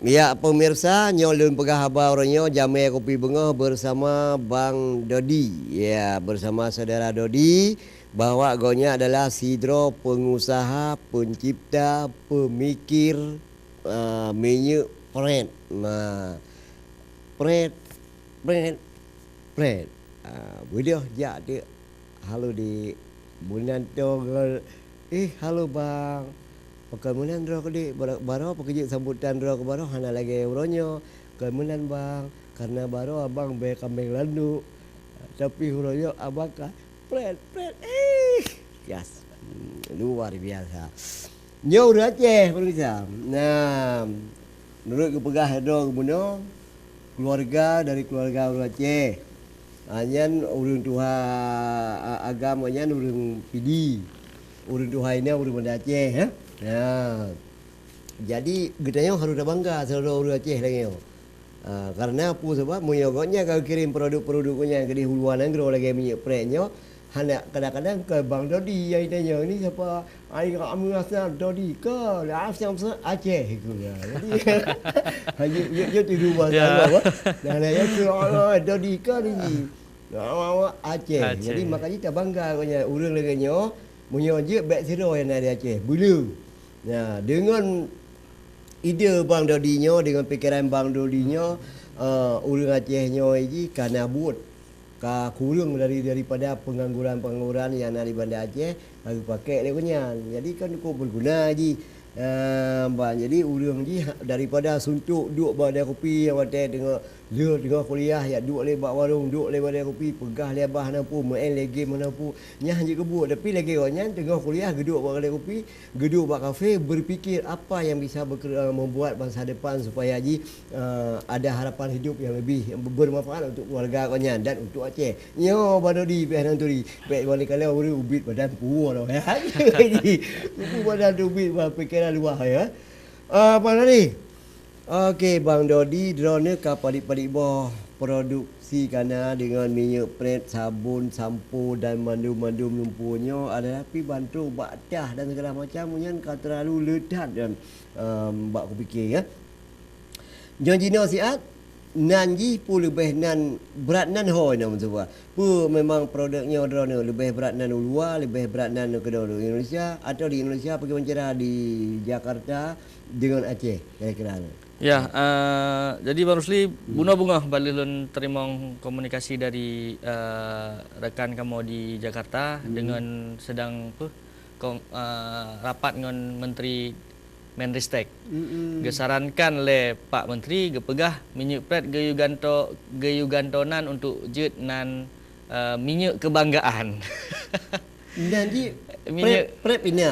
Ya pemirsa, nyolun pegah habar orangnya Jamai Kopi Bengah bersama Bang Dodi. Ya, bersama saudara Dodi bahawa gonya adalah sidro pengusaha, pencipta, pemikir minyak pret. Pret pret pret. Video jak dia. Halo di bulan tu. Halo bang. Kemudian roh ke baru pekerja sambutan roh ke baru hana lagi uronyo. Kemudian bang, karena baru abang be kambing landu. Tapi uronyo abang ka pret. Yes. Luar biasa. Nyo udah Aceh pemirsa. Nah, menurut kepegah do kemudian dari keluarga orang Aceh. Anyan urang tuha agamanya urang Pidi. Urang tuha ini urang Banda Aceh, Nah, jadi gedanya harus ada bangga saudara orang Aceh lagi. Karena apa sebab menyogoknya kalau kirim produk-produknya ke di huluan negeri lagi minyak pretnya, hanya kadang-kadang ke Bang Dodi yang tanya ni siapa? Ai kami asal Dodi ke? Asal Aceh gitu ya. Jadi hanya tidur bahasa apa? Dan dia tu Dodi ke ni. Aceh. Jadi makanya kita bangga katanya urang lagi nya punya je back zero yang ada Aceh. Bulu. Nah, dengan ide Bang Dodinya, dengan fikiran Bang Dodinya, urang Acehnya ini karena buat kurang daripada pengangguran yang ada di Banda Aceh, lalu pakai lekonya. Jadi kan cukup berguna ji. Jadi urang ji daripada suntuk duk badai kopi yang ada dengan kuliah ya duk lebat warung duk lebat badai kopi pegah lebah mana pun main lagi mana pun nyah je kebut tapi lagi orangnya tengah kuliah geduk badai kopi geduk bak kafe berfikir apa yang bisa membuat masa depan supaya ji ada harapan hidup yang lebih bermanfaat untuk keluarga orangnya dan untuk Aceh. Nyo badodi peh nanturi peh balik kalau ubit badan puan ya. Jadi badan ubit fikiran luar ya. Apa tadi? Okey Bang Dodi drone ka padik-padik boh produksi kana dengan minyak pret, sabun, sampo dan mandum-mandum lumpuhnya ada tapi bantu bakdah dan segala macam yang ka terlalu ledat dan bak aku fikir ya. Janjina siat nan ji pu lebih nan berat nan ho nama sebab. Pu memang produknya drone lebih berat nan luar, lebih berat nan ke Indonesia atau di Indonesia pergi mencerah di Jakarta dengan Aceh kira-kira. Ya, jadi Bang Rusli, bunga balilun terima komunikasi dari rekan kamu di Jakarta dengan sedang rapat dengan Menteri Menristek. Gesarankan oleh Pak Menteri gepegah minyak pret geyugantonan untuk jet nan minyak kebanggaan. Nanti minyak prep ini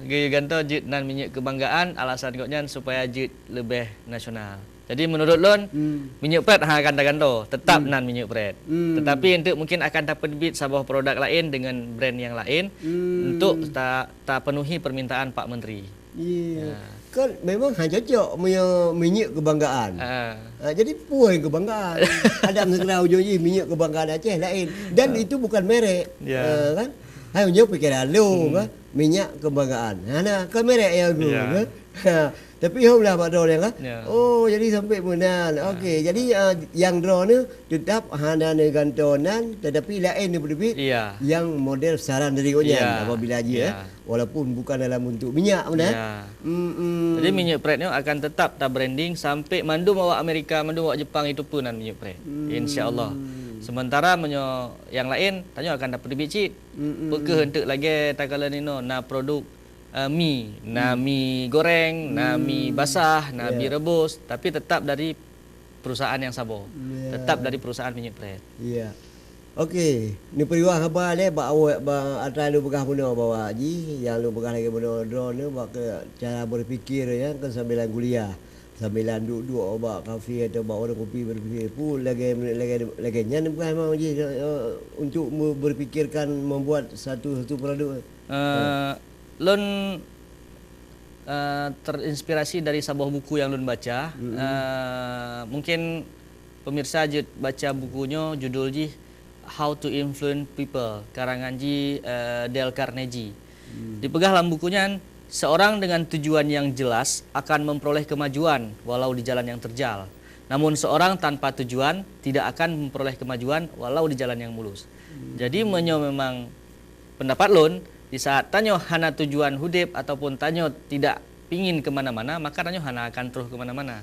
gaya ganto jet nan minyak kebanggaan alasan koknya supaya jet lebih nasional. Jadi menurut lon minyak pret akan ganto tetap nan minyak pret. Tetapi untuk mungkin akan terbit sebuah produk lain dengan brand yang lain untuk tak penuhi permintaan Pak Menteri. Kan memang hanya cocok minyak kebanggaan. Jadi puai kebanggaan. Ada segera ujung minyak kebanggaan Aceh lain dan itu bukan merek. Kan? Hai unjuk fikiran lu kan minyak kebanggaan. Nah, kan merek ya aku kan. Tapi hom lah Pak Drone kan. Oh, jadi sampai menan. Okey, jadi yang drone tetap hana gantonan tetapi lain ni berbit yang model saran dari konyan apabila dia walaupun bukan dalam bentuk minyak benar. Jadi minyak pret ni akan tetap branding sampai mandum awak Amerika, mandum awak Jepang itu pun minyak pret. Insya-Allah. Sementara yang lain tanya akan dapat bicit. Pekeh untuk lagi takala nino na produk mi goreng, mi basah, mi rebus tapi tetap dari perusahaan yang sama. Tetap dari perusahaan minyak pret. Ya. Okey, ni periwah khabar le bak awak atas lu begah benda bawa ji yang lu begah lagi benda drone bak ke cara berfikir ya ke sambilan kuliah. Sambilan duduk obak kafe atau bawa orang kopi berfikir pun lagi nyan bukan memang je untuk berfikirkan membuat satu produk. Lon terinspirasi dari sebuah buku yang Lon baca. Mungkin pemirsa baca bukunya judul ji How to Influence People karangan ji Dale Carnegie. Dipegah dalam bukunya seorang dengan tujuan yang jelas akan memperoleh kemajuan walau di jalan yang terjal. Namun seorang tanpa tujuan tidak akan memperoleh kemajuan walau di jalan yang mulus. Jadi memang pendapat lun di saat tanyo hana tujuan hudip ataupun tanyo tidak pingin kemana-mana, maka tanyo hana akan terus kemana-mana.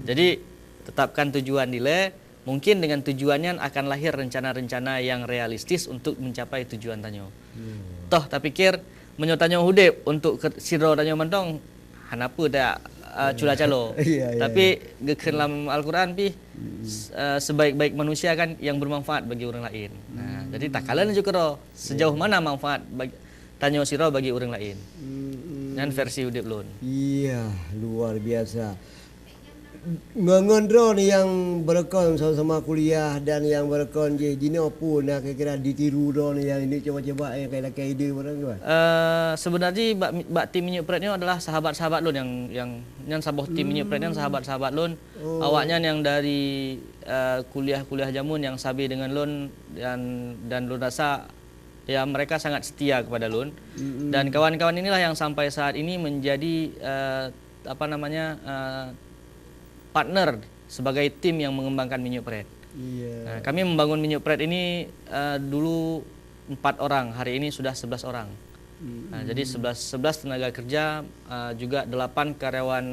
Jadi tetapkan tujuan dile, mungkin dengan tujuannya akan lahir rencana-rencana yang realistis untuk mencapai tujuan tanyo. Toh tak pikir menyotanyo hudip untuk siro tanyo mentong hanapa dak cula calo. Tapi geken dalam Al-Quran pi sebaik-baik manusia kan yang bermanfaat bagi orang lain. Nah, jadi tak kala juga sejauh mana manfaat bagi tanyo siro bagi orang lain. Dan versi hudip lun. Iya, luar biasa. Ngondro ni yang berkon sama-sama kuliah dan yang berkon je dino pun nak kira ditiru don yang ini coba-coba yang kayak ide orang tu. Sebenarnya bak tim Minyak Pret ni adalah sahabat-sahabat lun yang sabuh tim Minyak Pret ni sahabat-sahabat lun. Awaknya yang dari kuliah-kuliah jamun yang sabi dengan lun dan lun rasa ya mereka sangat setia kepada lun. Dan kawan-kawan inilah yang sampai saat ini menjadi partner sebagai tim yang mengembangkan Minyak Pret. Nah, kami membangun Minyak Pret ini dulu 4 orang, hari ini sudah 11 orang. Nah, jadi 11 tenaga kerja, juga 8 karyawan,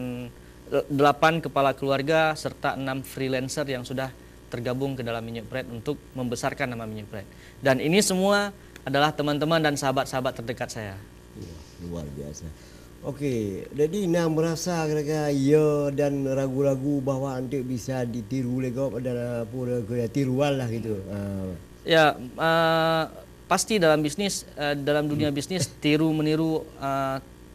8 kepala keluarga serta 6 freelancer yang sudah tergabung ke dalam Minyak Pret untuk membesarkan nama Minyak Pret. Dan ini semua adalah teman-teman dan sahabat-sahabat terdekat saya. Luar biasa. Okey, jadi nak merasa kira-kira ya dan ragu-ragu bahawa nanti bisa ditiru lagi dan pura tiruan lah gitu. Ya, pasti dalam bisnis, dalam dunia bisnis tiru meniru,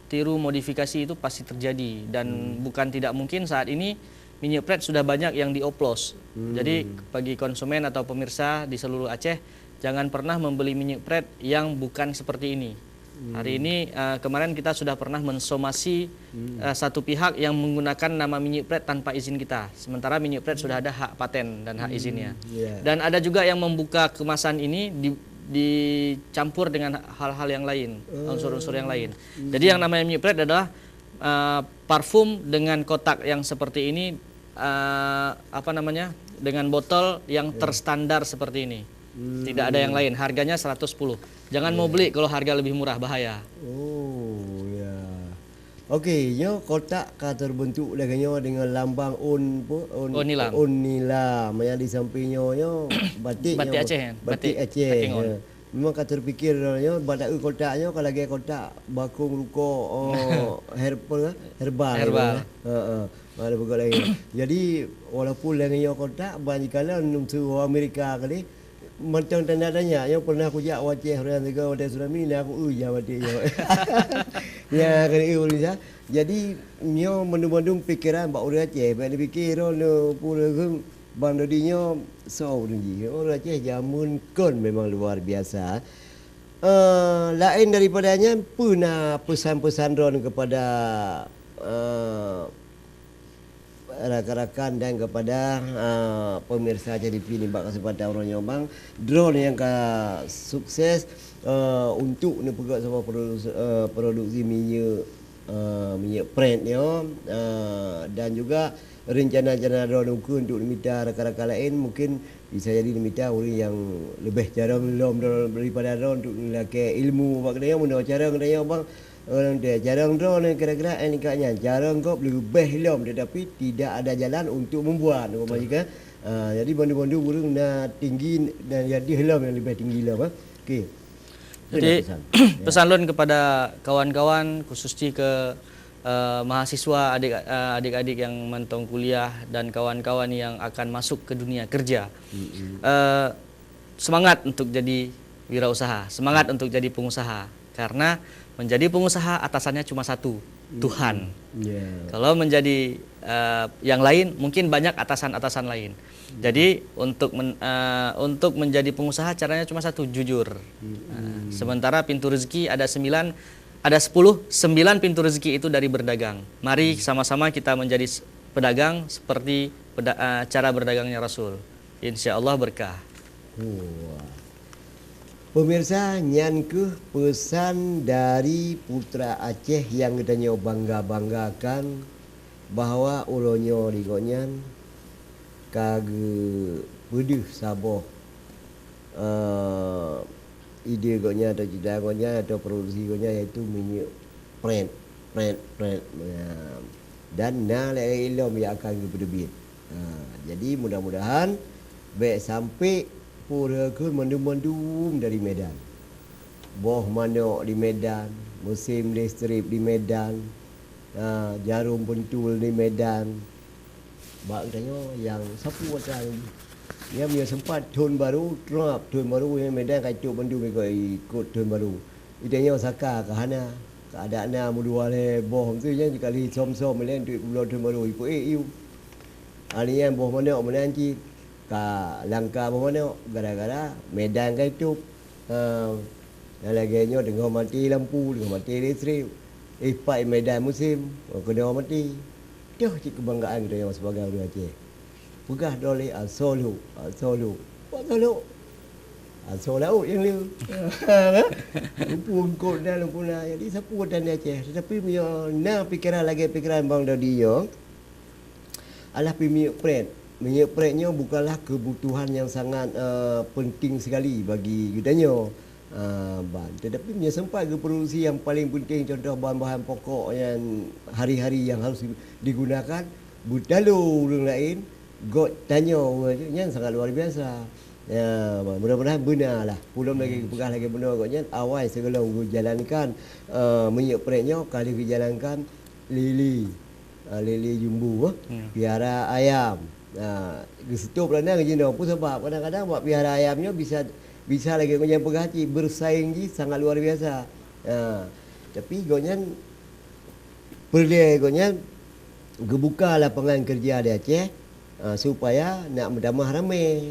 tiru modifikasi itu pasti terjadi dan bukan tidak mungkin saat ini Minyak Pret sudah banyak yang dioplos. Jadi bagi konsumen atau pemirsa di seluruh Aceh jangan pernah membeli Minyak Pret yang bukan seperti ini. Hari ini kemarin kita sudah pernah mensomasi satu pihak yang menggunakan nama Minyak Pret tanpa izin kita. Sementara Minyak Pret sudah ada hak paten dan hak izinnya. Dan ada juga yang membuka kemasan ini dicampur dengan hal-hal yang lain, unsur-unsur yang lain. Jadi yang namanya Minyak Pret adalah parfum dengan kotak yang seperti ini, dengan botol yang terstandar seperti ini. Tidak ada yang lain, harganya 110. Jangan mau beli kalau harga lebih murah, bahaya. Oh ya. Okey, nyo kotak ka terbentuk dengan lambang nilam yang di sampingnya nyo batik Aceh. Batik Aceh. Memang ka terfikir nyo badak kotaknya kalau lagi kotak bakung ruko herbal. Ada begitu lagi. Jadi walaupun dengan kotak banyak kali nungsu Amerika kali macam tanda-tanya yang pernah aku jak wajah orang tiga hotel tsunami ni aku uja batik yo. Ya kali Indonesia. Jadi nyo mendung-mendung pikiran bak orang Aceh, bak dipikir no pura geng bang dodinya so ni. Orang Aceh jamun kon memang luar biasa. Lain daripadanya pernah pesan-pesan ron kepada rakan-rakan dan kepada pemirsa JDP ni bak kesempatan orang Nyobang drone yang sukses untuk ni pegat sama produksi minyak Pret ni dan juga rencana-rencana drone untuk minta rakan-rakan lain mungkin bisa jadi minta orang yang lebih jarang daripada drone untuk lelaki ilmu bak dia mun cara dia bang orang dia jarang drone kira-kira nikahnya jarang kok lebih hilam tetapi tidak ada jalan untuk membuat jika jadi bandu-bandu burung nak tinggi dan jadi hilam yang lebih tinggi lah. Okey. Jadi pesan lun kepada kawan-kawan khususnya ke mahasiswa adik-adik yang mentong kuliah dan kawan-kawan yang akan masuk ke dunia kerja. Semangat untuk jadi wirausaha, semangat untuk jadi pengusaha karena menjadi pengusaha atasannya cuma satu, Tuhan. Kalau menjadi yang lain mungkin banyak atasan-atasan lain. Jadi untuk menjadi pengusaha caranya cuma satu, jujur. Sementara pintu rezeki ada 9, ada 10, 9 pintu rezeki itu dari berdagang. Mari sama-sama kita menjadi pedagang seperti cara berdagangnya Rasul. Insya Allah berkah. Pemirsa, nyan ke pesan dari putra Aceh yang katanya bangga-banggakan bahawa ulonyo di gonyan kage pedih saboh ide gonyan atau cita gonyan atau produksi gonyan iaitu minyak pret. Dan na ilom yang akan berbit. Jadi mudah-mudahan baik sampai pura ke mendum-mendum dari Medan. Boh manok di Medan, musim listrik di Medan, jarum pentul di Medan. Bak katanya yang sapu macam dia punya sempat tahun baru, tahun baru yang Medan kacau mendum ikut tahun baru. Idanya Osaka ke hana, keadaan mudua le boh tu je kali som-som le untuk bulan tahun baru ikut iu. Alian boh manok menanci ka langkah mana gara-gara Medan kan itu lagi dengan mati lampu, dengan mati listrik, ipak Medan musim kena mati. Dah cik kebanggaan kita yang sebagai orang Aceh. Pegah doleh Solo. Buat Solo. Solo laut yang dia. Lumpur kot dah lumpur dah. Jadi siapa dan Aceh. Tetapi punya pikiran Bang Dodi yo. Alah minyak pret. Minyak pretnya bukanlah kebutuhan yang sangat penting sekali bagi kitanya. Tetapi punya sempat ke produksi yang paling penting, contoh bahan-bahan pokok yang hari-hari yang harus digunakan. Butalu orang lain God tanya yang sangat luar biasa. Ya, mudah-mudahan benar lah. Belum lagi pegah lagi benar katnya. Awal segala jalankan minyak pretnya kali dijalankan lili jumbo, piara ayam. Di situ pernah kerja apa sebab kadang-kadang buat piara ayamnya bisa lagi gonya pegati bersaing ji sangat luar biasa. Tapi gonya perlu gonya gebuka lapangan kerja di Aceh supaya nak mendamah ramai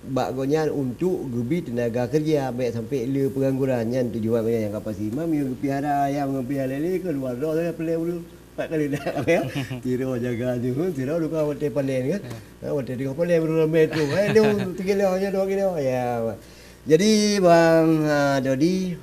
bak gonya untuk gebi tenaga kerja baik sampai le pengangguran yang tujuan gonya yang kapasi mam yang piara ayam piara lele keluar dah saya perlu dulu 4 kali dah ya. Tiro jaga tu, tiro luka hotel panen kan. Hotel di panen beramai tu. Lu 3 kilo nya 2 kilo. Ya. Jadi Bang Dodi,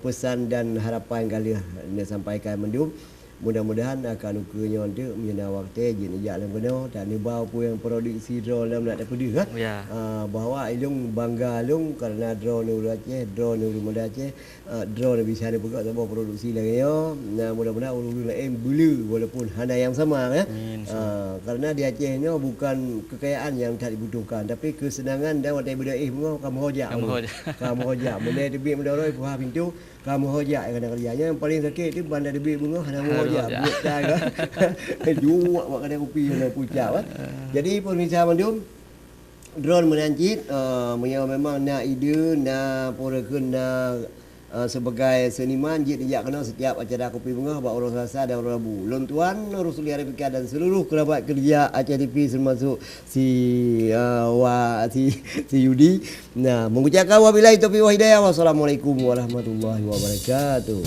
pesan dan harapan kali nak sampaikan mendum. Mudah-mudahan akan ukanya untuk menyena waktu jenis jalan benar dan bau pun yang produksi drone dalam nak dapat dia Ya. bahawa ilung bangga ilung karena drone uru Aceh, drone uru Muda Aceh, drone bisa ada buka sebuah produksi lagi ya. Nah, mudah-mudahan uru lain beli walaupun hana yang sama ya. Karena di Aceh ni bukan kekayaan yang tak dibutuhkan tapi kesenangan dan watai bedaih kamu hojak. Kamu hojak. Benda debit mendaroi buah pintu kamu hojak kadang kerjanya yang paling sakit tu bandar debit bunga hana hojak buat dah juak buat kadang kopi yang pucat kan. Jadi pemirsa mandum drone menancit memang nak ide nak porakeun nak sebagai seniman dia kena setiap acara kopi bunga buat orang Selasa dan orang Rabu. Lon tuan Rusuli Arifika dan seluruh kerabat kerja Aceh TV termasuk si Yudi. Nah, mengucapkan wabillahi taufiq wal hidayah. Wassalamualaikum warahmatullahi wabarakatuh.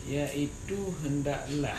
Yaitu hendaklah